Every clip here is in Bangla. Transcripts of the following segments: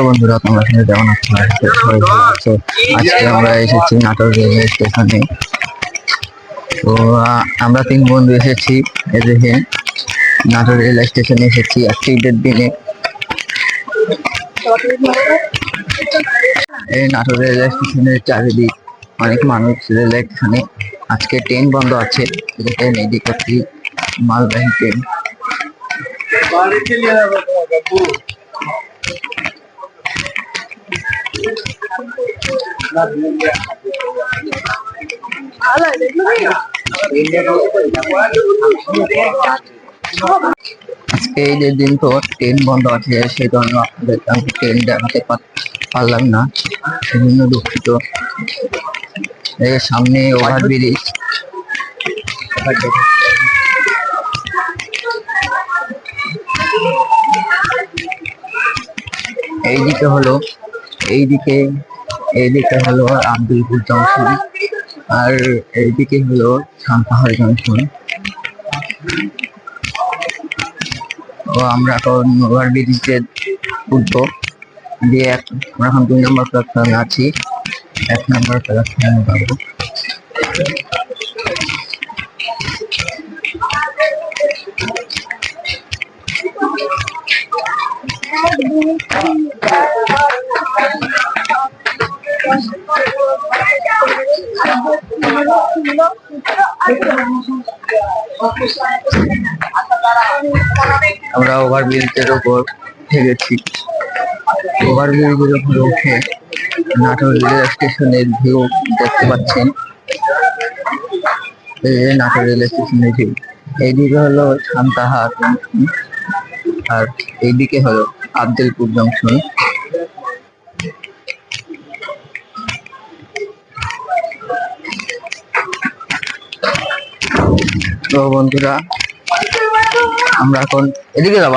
বন্ধুরা, তোমরা সবাই কেমন আছো? সবাই ভালো আছো? আজকে আমরা এসেছি নাটোর রেলওয়ে স্টেশনে। তো আমরা 3 বন্ধু এসেছি। এই দেখেন, নাটোর রেলওয়ে স্টেশনে এসেছি আজকে ঈদের দিনে। এই নাটোর রেলওয়ে স্টেশনের চারিদিক অনেক মানুষ। রেলওয়ে স্টেশনে আজকে ট্রেন বন্ধ আছে। দেখেন এইদিকে একটি মালবাহী ট্রেন। আজকে ঈদের দিন তো ট্রেন বন্ধ আছে, সেই জন্য আপনাদেরকে আমি ট্রেন দেখাতে পারলাম না, সেজন্য দুঃখিত। এর সামনে ওভারব্রিজ। এইদিকে হলো এইদিকে হলো আব্দুলপুর জংশন, আর এইদিকে হলো সান্তাহার জংশন। ও আমরা এখন ওভারব্রিজে উঠবো দিয়ে আমরা এখন 2 নম্বর প্ল্যাটফর্মে আছি। 1 নম্বর প্ল্যাটফর্মে যাবো। আমরা ওভারব্রিজের উপর থেকেছি। ওভারব্রিজের উপরে উঠে নাটোর রেলওয়ে স্টেশনের ভিউ দেখতে পাচ্ছেন। নাটোর রেলওয়ে স্টেশনের ভিউ। এইদিকে হলো সান্তাহার জংশন, আর এইদিকে হলো আব্দুলপুর জংশন। তো বন্ধুরা, আমরা এখন এদিকে যাবো।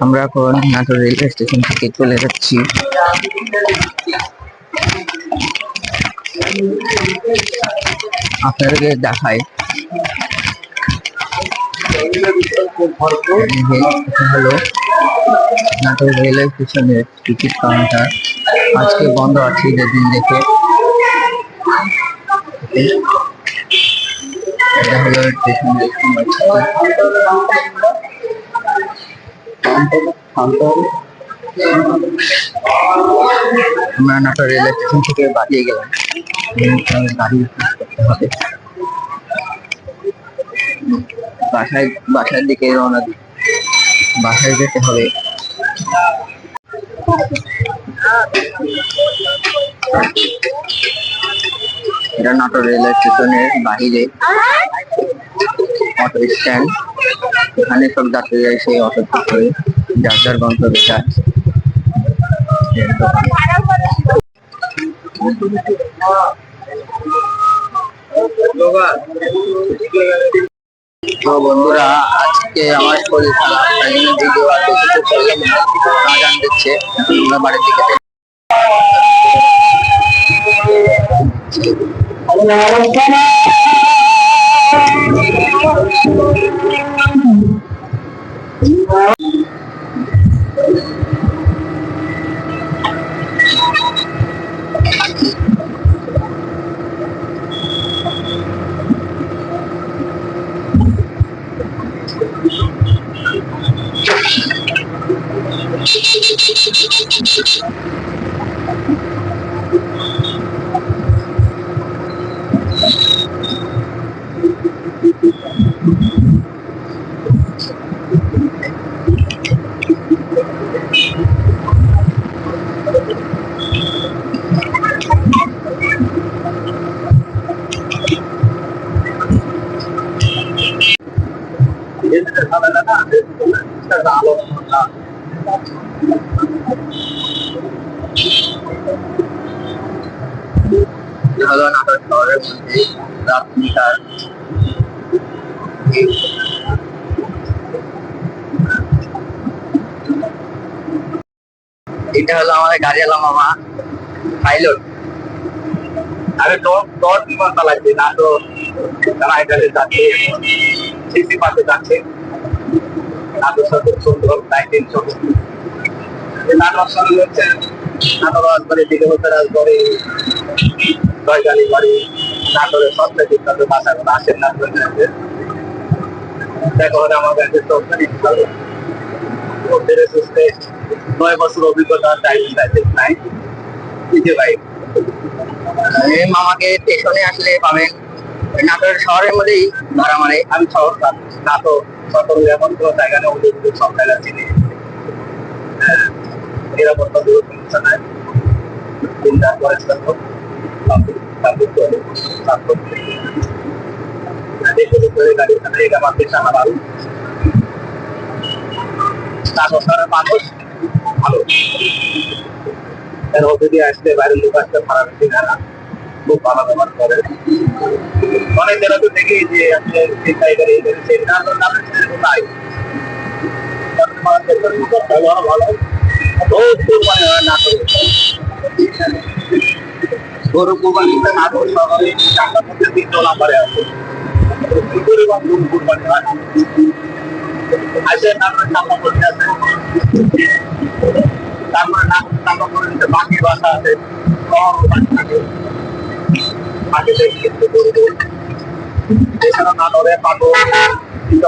আমরা এখন নাটোর রেলওয়ে স্টেশন থেকে চলে যাচ্ছি। আপনাদেরকে দেখাই, হলো নাটোর রেলওয়ে স্টেশনের টিকিট কাউন্টার। আজকে বন্ধ আছে ঈদের দিন দেখে। এটা হলো স্টেশনের আমরা নাটোর রেলওয়ে স্টেশন থেকে বাড়িয়ে গেলাম। গাড়ি করতে হবে, বাসার দিকে রওনা দিই। বাসায় যেতে হবে। এটা নাটোর রেলওয়ে স্টেশনের বাহিরে অটো স্ট্যান্ড। এখানে সব যাত্রীরা এসে অটো করে যার যার গন্তব্যে যায়। তো বন্ধুরা, আজকে আমার শরীর খারাপ, তাই জন্য ভিডিও আর বেশি করলাম না। আজান দিচ্ছে, আমরা বাড়ির দিকে হলো নাটোর শহরের মধ্যে রাত্রিকার। এটা হলো আমাদের গাড়িওয়ালা মামা পাইলট। আরে দর বিমানটা লাগবে না তো, তারা এখানে যাচ্ছে, সিসি পাশে যাচ্ছে। নাটোর শহর সুন্দর, 19 নাটক হচ্ছে নাটক রাজবাড়ি দিকে হচ্ছে রাজবাড়ি জয়গালি বাড়ি নাটোরের সবটা বিখ্যাত ভাষাগুলো আসেন নাটক দেখো আমার কাছে চলছে 9 বছর অভিজ্ঞতা নাই ভাই মামাকে স্টেশনে আসলে পাবেন নাটোর শহরের মধ্যেই ভাড়া মারে। আমি শহর নাটক সতর্ক এমন কোনো জায়গা নেই ওদের সব জায়গা চিনি নিরাপত্তা দূর সমস্যা নাই চিন্তা করেছিলাম মানুষ ভালো যদি আসলে বাইরের লোক আসতে খারাপ না খুব ভালো ব্যবহার করে অনেক জায়গা তো দেখি যে আসলে ভালো গরু কোরবানিতে নাটোর শহরে টাকার মধ্যে 3 নম্বরে আছে কোরবানি হয় আসে নাটোর টাকা করতে আছে তারপরে নাটোর টাকা করে দিতে বাকি ভাষা আছে এছাড়া নাটোরে পাগল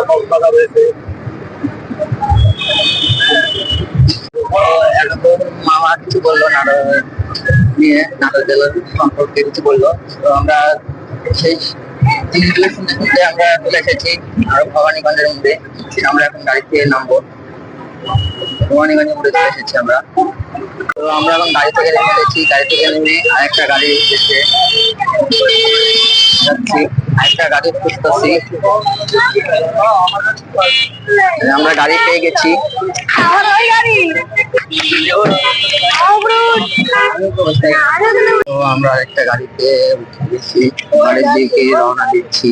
কক্সবাজার রয়েছে মামা কিছু বললো নাটোর নিয়ে, নাটোর জেলার সম্পর্কে কিছু বললো। তো আমরা সেই জিনিসগুলো শুনতে শুনতে আমরা চলে এসেছি আরো ভবানীগঞ্জের মধ্যে। আমরা এখন গাড়িতে নামবো, ভবানীগঞ্জের মধ্যে চলে এসেছি আমরা। তো আমরা এখন গাড়ি থেকে নেমে এসেছি, গাড়ি থেকে নেমে আরেকটা গাড়ি এসেছে যাচ্ছি, আরেকটা গাড়ি খুঁজতেছি। আমরা গাড়ি পেয়ে গেছি। তো আমরা আরেকটা গাড়িতে উঠে গেছি, গাড়ির দিকে রওনা দিচ্ছি।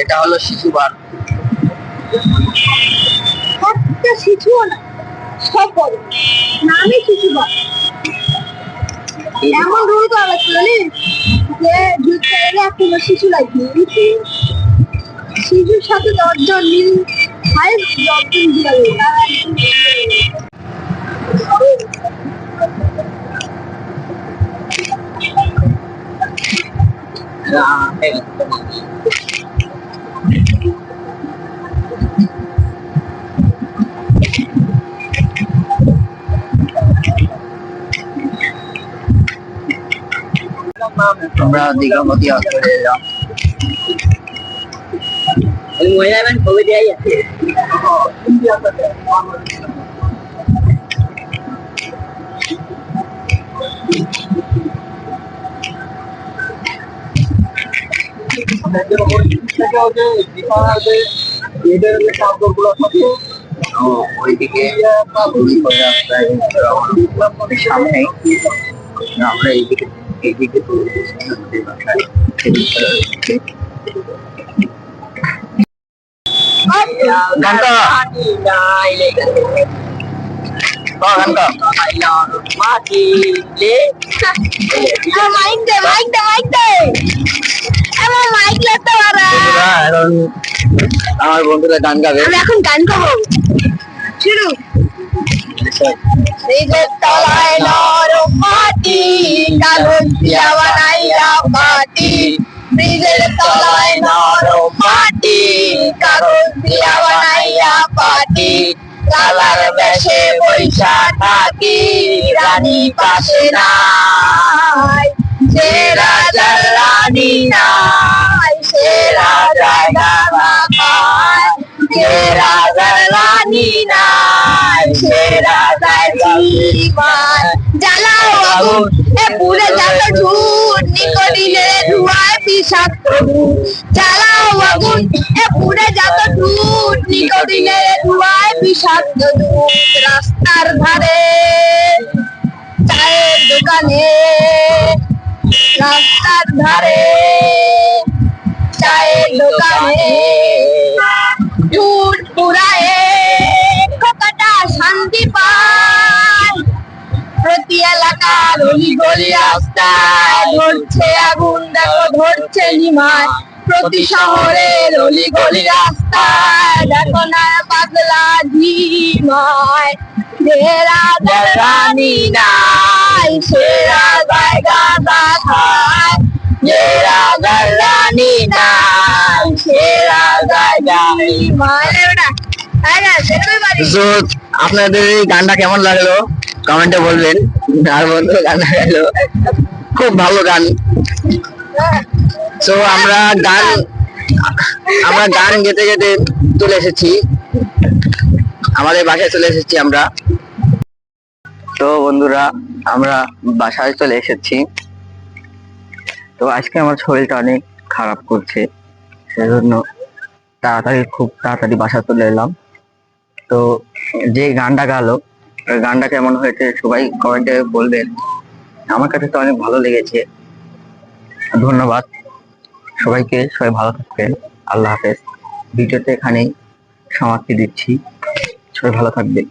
এটা হলো শিশু পার্ক। একটা শিশু না সব বড় নামই শিশু পার্ক। এমন রুল করা লাগছিল যে যুদ্ধ এলে একটা শিশু লাগবে, শিশুর সাথে 10 জন মিল 10 জন দিলাবে তারা আমরা দীঘাপতি চলে এলাম। ওইদিকে সামনে আমরা এইদিকে আমার বন্ধুরা গান গাবে, এখন গান গাবো শুরু। নিজের তলায় নরম মাটি কাগজ দিয়া বানাইয়া পাটি, নিজের তলায় নরম মাটি কাগজ দিয়া বানাইয়া পাটি, কালার বেশে বৈশা থাকি রানী পাশে নাই, সে রাজার রানী নাই সে রাজার গানা খায়, সে রাজার রানী নাই সে রাজার জীবন। জ্বালাও আগুন এ পুরে যত ঝুট নিকটিলে ধোঁয়ায় বিষাক্ত ভূত, জ্বালাও আগুন এ পুরে যত ঝুট নিকটিলে ধোঁয়ায় বিষাক্ত ভূত। রাস্তার ধারে চায়ের দোকানে, রাস্তার ধারে চায়ের দোকানে ঝুট পুরায়ে গলি গলি রাস্তায় ধরছে আগুন, দেখো ধরছে নিমায় প্রতি শহরের অলি গলি রাস্তায়, দেখো না পাগলা ঝিমায়। যে রাজার রানী নাই সে রাজায় গাঁদা খায়, যে রাজার রানী নাই সে রাজায় ঝিমায়। তো আপনাদের এই গানটা কেমন লাগলো কমেন্টে বলবেন। আর বন্ধু গানটা গেলো, খুব ভালো গান। তো আমরা গান গেতে গেতে চলে এসেছি, আমাদের বাসায় চলে এসেছি আমরা। তো বন্ধুরা আমরা বাসায় চলে এসেছি। তো আজকে আমার শরীরটা অনেক খারাপ করছে, সেজন্য খুব তাড়াতাড়ি বাসা চলে এলাম। তো যে গানটা গালো ওই গানটা কেমন হয়েছে সবাই কমেন্টে বলবেন। আমার কাছে তো অনেক ভালো লেগেছে। ধন্যবাদ সবাইকে, সবাই ভালো থাকবেন। আল্লাহ হাফেজ। ভিডিওতে এখানেই সমাপ্তি দিচ্ছি, সবাই ভালো থাকবেন।